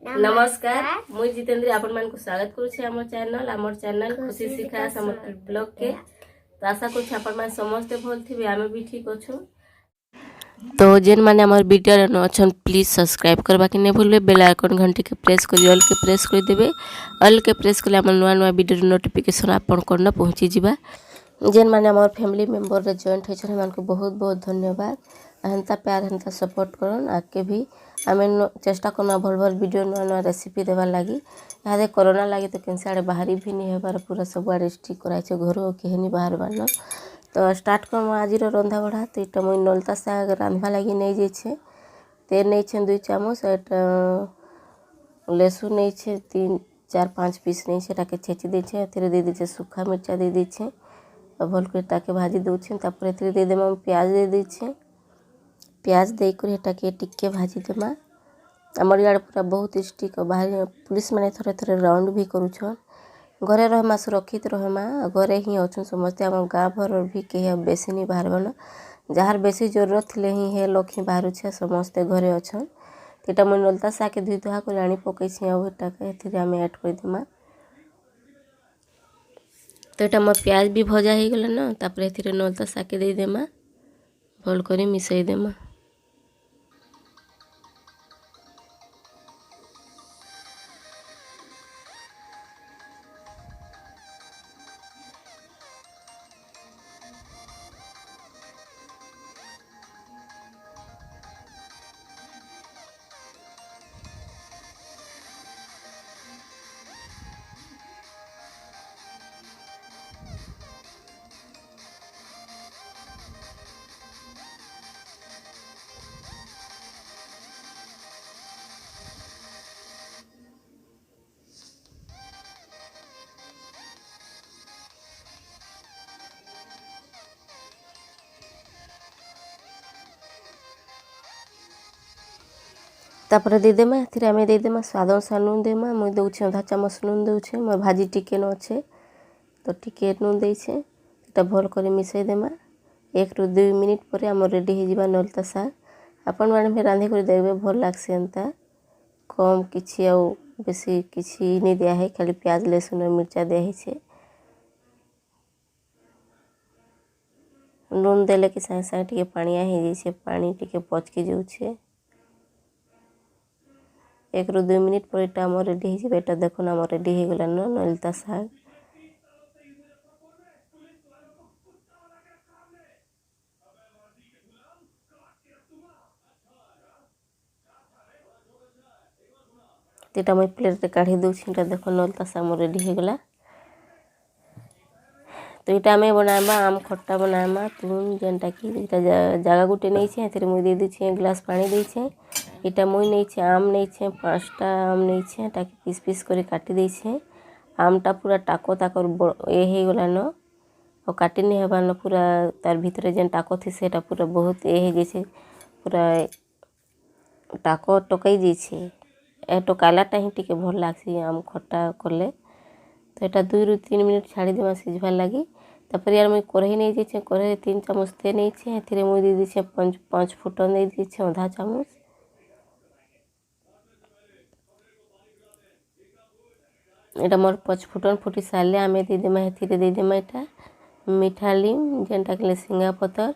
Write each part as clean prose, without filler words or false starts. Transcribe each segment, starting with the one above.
नमस्कार मुई जितेंद्र आपण मान को स्वागत करूछे हमर चैनल खुशी शिखा समर्थ ब्लॉग के। तो आशा करूछ आपण मान समस्त भल थिबे, आमे भी ठीक अछु। तो जेन माने हमर वीडियो रे न अछन प्लीज सब्सक्राइब करबा के नै भूलबे, बेल आइकन घंटी के प्रेस करी ऑल के प्रेस कर देबे। ऑल के प्रेस करले हमर नवा नवा वीडियो नोटिफिकेशन आपण कोन पहुंची जिबा। जेन माने हमर फैमिली मेंबर रे जॉइंट होछन मान को बहुत बहुत धन्यवाद। हेंता प्यार हेंता सपोर्ट करन आके भी आमे चेष्टा करना भल भल वीडियो नवा नवा रेसिपी देवार लगी। यहाँ कोरोना लगी तो कैसे आड़े बाहरी भी नहीं हेबार, पूरा सब आड़े स्टिक कराई घर कहीं बाहर बार। तो स्टार्ट कर आज रंधा बढ़ा। तो यहाँ मुई नलता शाग रांधवा लगी नहीं जाइए। तेल नहीं 2 चामच, लहसुन नहीं 3-4-5 पीस नहीं छेची देछे। दे दीछे सुखा मिर्चा दे दीछे भल कर भाजी दूचे। दे देमा प्याज दे दीछे। प्याज देकर हेटाके टिके भाजी देमा। आमर यार पूरा बहुत स्टिक बाहर पुलिस मैंने थोड़े थोड़े राउंड भी करुछन। घरे रहमा सुरक्षित रहमा, घरे ही अच्छन समस्ते। आम गाँ भर भी कहीं बेसी नहीं बाहर बन, जार बेसी जरूरत थे ही हे लोग ही बाहर छे, समस्ते घरे अच्छन। तो मुझे नलता शाग धुई धुआ कर आनी पकई आम ऐड कर देमा। तो यहाँ मोर प्याज भी भजा हो गला न, तापर नलता शाग दे देमा, भल कर मिसई देमा। तापर दे देमा आम दे देमा स्वाद अनुसार नून देमा। मुई दौचे आधा चामच नून दौचे, मोर भाजी टिके न अच्छे तो टिके नून देछे। एटा भल कर मिसई देमा। 1-2 मिनिट पर आम रेडी हो जावा नलता शाग। आपण माने भी रांधि कर देबे, भल लागसे। एंता कम किछि आ बेसी किछि नहीं दिया है, खाली प्याज लहसुन और मिर्चा दिया है। नून देले कि सागे सागे टिके पानिया हो जाइए, पानी टिके पचकी जाउछे। 1-2 मिनिट पर एटा आम रेडी हो जाए। देखो आम रेडी हो गला नलता शाग। तो मुझे प्लेट रे काढ़ी दूसरी। देखो नलता शाग मोर रेडी हो गला। तो यहाँ आम बनामा आम खट्टा बनामा तुम जेनटा कि जगह गोटे नहीं मुझे दे दीछे ग्लास पानी देछे। इटा मुई नहीं आम नहीं 5टा आम नहीं ताकि पीस पीस कर काटी देछे। आमटा पूरा टाको ताकर ये हो गला न, और काटी नहीं हेबार न, पूरा तार भीतर जेन टाको थी सेटा पूरा बहुत ये हो जाइए, पूरा टाको टोकई जाइए। ए टोकालाटा ही टिके भल लागसी आम खट्टा कले। तो यहाँ 2-3 मिनिट छाड़ी देमा सिझबार लगी। तापर यार मुझे कढ़ई नहीं जाइए, कढ़ई 3 चामच तेल नहीं मुझे दे दीछे 5 फुटन दे दीछे आधा चामच। एटा मोर 5 फुटन फुटी सारे आम दे देमा। दे देमा एटा मीठा लीम जेनटा कि सिंगा पतर,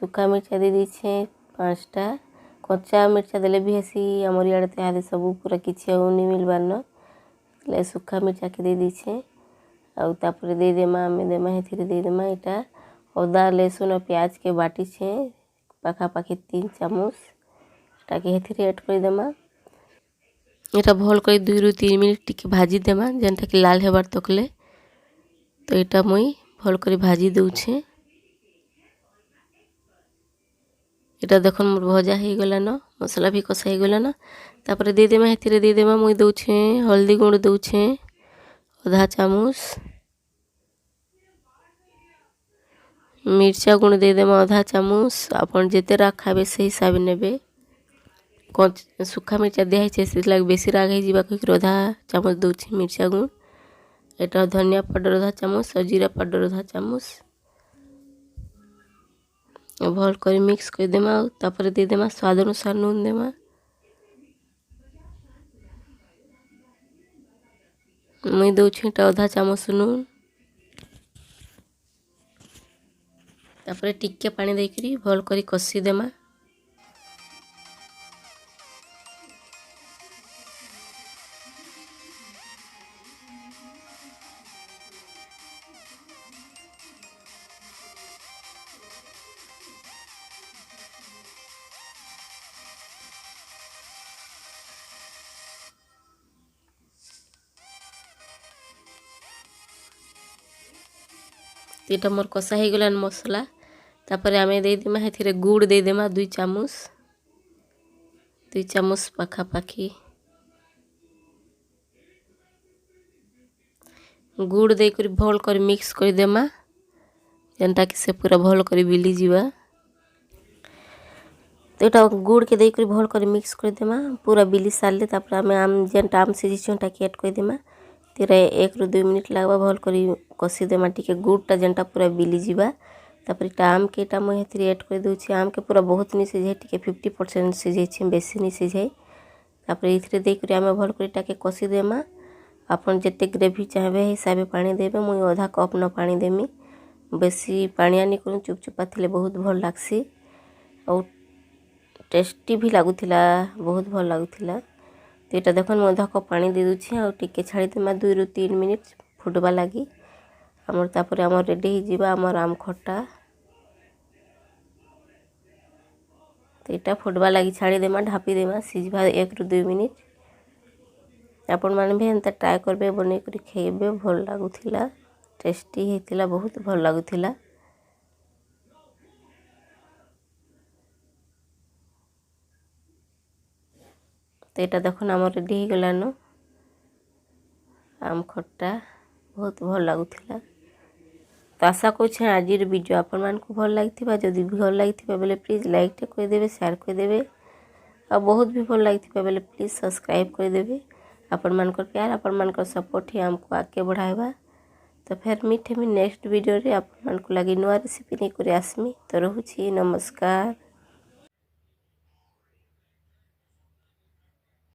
सुखा मिर्चा दे दीछे 5टा। कच्चा मिर्चा देले भी हेसी, आमर याड़े तो यहाँ सब पूरा किसी नहीं मिलबार न, सुखा मिर्चा के दे दीछे। आउ तापर दे देमा आम देमा दे देमा एटा अदा लहसुन और प्याज के बाटी छे पाखापाखि 3 चामच ताकि हेथिरे ऐड कर देमा। एटा भल कर 2-3 मिनिट टिके भाजी देमा जेनटा कि लाल हेबार तकले। तो एटा मुई भल कर भाजी दूछे। एटा देखो मोर भजा हो गला न, मसला भी कषा हो गला न। तापर दे देमा हेथिरे दे देमा मुई दूछे हल्दी गुंड दूछे आधा चामच, मिर्चा गुण दे देमा आधा चामच। आपन जेते राग खाबे से हिसाब नेबे। सुखा मिर्चा दिया है बेसी राग हो आधा चामच दूसरी मिर्चा गुण। एटा धनिया पाउडर आधा चामच और जीरा पाउडर आधा चामच। भल कर मिक्स कर देमा। तापर दे देमा स्वाद अनुसार नून देमा। मुई दौछि आधा चामच नून तापर टिके पानी देकरी भल करी कषी देमा। एटा मोर कषा हो गलान मसला। तापर आमे दे देमा हेथिरे गुड़ दे देमा 2 चामच पाखापाखी गुड़ दे कर भल कर मिक्स कर देमा जेनटा कि से पूरा भल कर बिली जीवा। तो एटा गुड़ के दे कर भल कर मिक्स कर देमा पूरा बिली सारले तापर आमे आम जेनटा आम सिजी छुंटा के ऐड कर देमा। तेरे 1 ରୁ 2 मिनिट लागबा भल करी कषी देमा टिके गुड़टा जेनटा पूरा बिली जीवा। तापर इटा आम के इटा मैं हेतरी ऐड कर दूची। आम के पूरा बहुत नहीं सिझाई टिके 50% सिझाई छी बेसी नहीं सिझाई। तापर इथरे दे कर आमे भल करी टाके कषी देमा। आपन जेते ग्रेवी चाहबे हिसाबे पानी देबे। मुई आधा कप न पानी देमी बेसी पानिया नहीं करूँ चुपचुपा थिले बहुत भल लागसी और टेस्टी भी लागुथिला बहुत भल लागुथिला। तो यहाँ देखो मैं आधा कप पानी दे दूची और टिके छाड़ी देमा 2 ରୁ 3 मिनिट फुटबा लगी आमर। तापर आमर रेडी हो जीवा आमर आम खट्टा। तो यहाँ फुटबा लगी छाड़ी देमा ढापी देमा सिझबा 1 ରୁ 2 मिनिट। आपण माने भी एंता ट्राई करबे बनै करी खेबे भल लागुथिला टेस्टी हेतिला बहुत भल लागुथिला। तो यहाँ देखो आमर रेडी हो गलान आम खट्टा बहुत भल लागुथिला। तो आशा करछे आज वीडियो आपण मानकु भल लागिथिबा। जदि भल लागिथिबा बेले प्लीज लाइक टे कर देबे शेयर कर देबे और बहुत भी भल लागिथिबा बेले प्लीज सब्सक्राइब कर देबे। आपण मानकर प्यार आपण मानकर सपोर्ट ही हमको आगे बढ़ाएबा। तो फिर मिठे में नेक्स्ट वीडियो रे आपण मानकु लगी नुआ रेसिपी नहीं कर आसमी। तो रहूची नमस्कार।